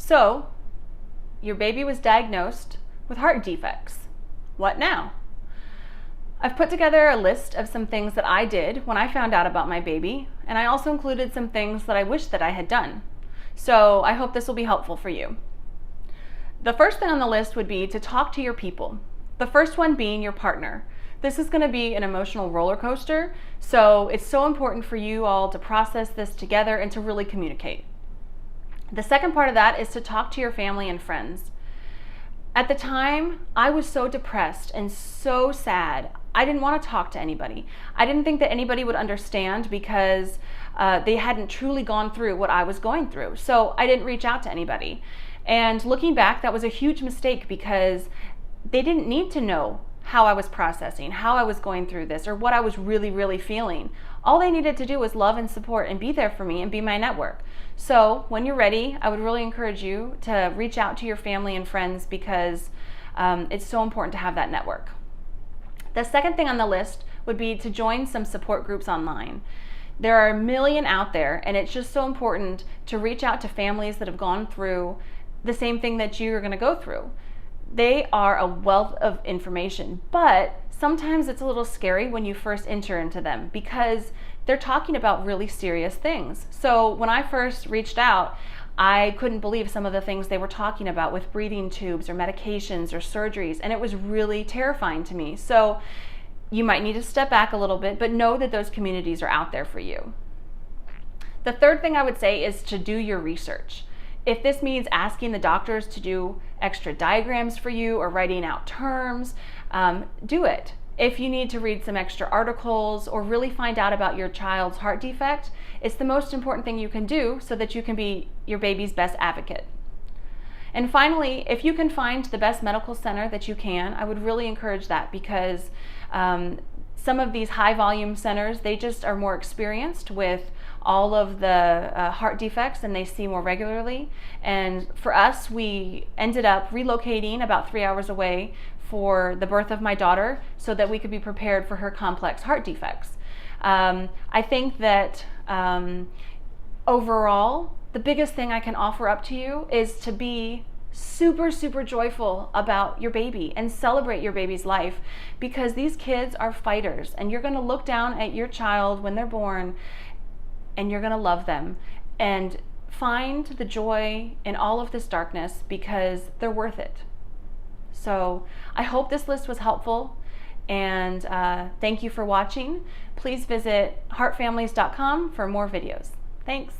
So, your baby was diagnosed with heart defects. What now? I've put together a list of some things that I did when I found out about my baby, and I also included some things that I wish that I had done. So I hope this will be helpful for you. The first thing on the list would be to talk to your people. The first one being your partner. This is going to be an emotional roller coaster, so it's so important for you all to process this together and to really communicate. The second part of that is to talk to your family and friends. At the time, I was so depressed and so sad. I didn't want to talk to anybody. I didn't think that anybody would understand because they hadn't truly gone through what I was going through. So I didn't reach out to anybody. And looking back, that was a huge mistake because they didn't need to know how I was processing, how I was going through this, or what I was really, really feeling. All they needed to do was love and support and be there for me and be my network. So when you're ready, I would really encourage you to reach out to your family and friends because it's so important to have that network. The second thing on the list would be to join some support groups online. There are a million out there, and it's just so important to reach out to families that have gone through the same thing that you're going to go through. They are a wealth of information, but sometimes it's a little scary when you first enter into them because they're talking about really serious things. So when I first reached out, I couldn't believe some of the things they were talking about with breathing tubes or medications or surgeries, and it was really terrifying to me. So you might need to step back a little bit, but know that those communities are out there for you. The third thing I would say is to do your research. If this means asking the doctors to do extra diagrams for you or writing out terms, do it. If you need to read some extra articles or really find out about your child's heart defect, it's the most important thing you can do so that you can be your baby's best advocate. And finally, if you can find the best medical center that you can, I would really encourage that because some of these high volume centers, they just are more experienced with all of the heart defects and they see more regularly. And for us, we ended up relocating about 3 hours away for the birth of my daughter so that we could be prepared for her complex heart defects. I think that overall, the biggest thing I can offer up to you is to be super, super joyful about your baby and celebrate your baby's life because these kids are fighters and you're going to look down at your child when they're born and you're going to love them and find the joy in all of this darkness because they're worth it. So I hope this list was helpful and thank you for watching. Please visit heartfamilies.com for more videos. Thanks.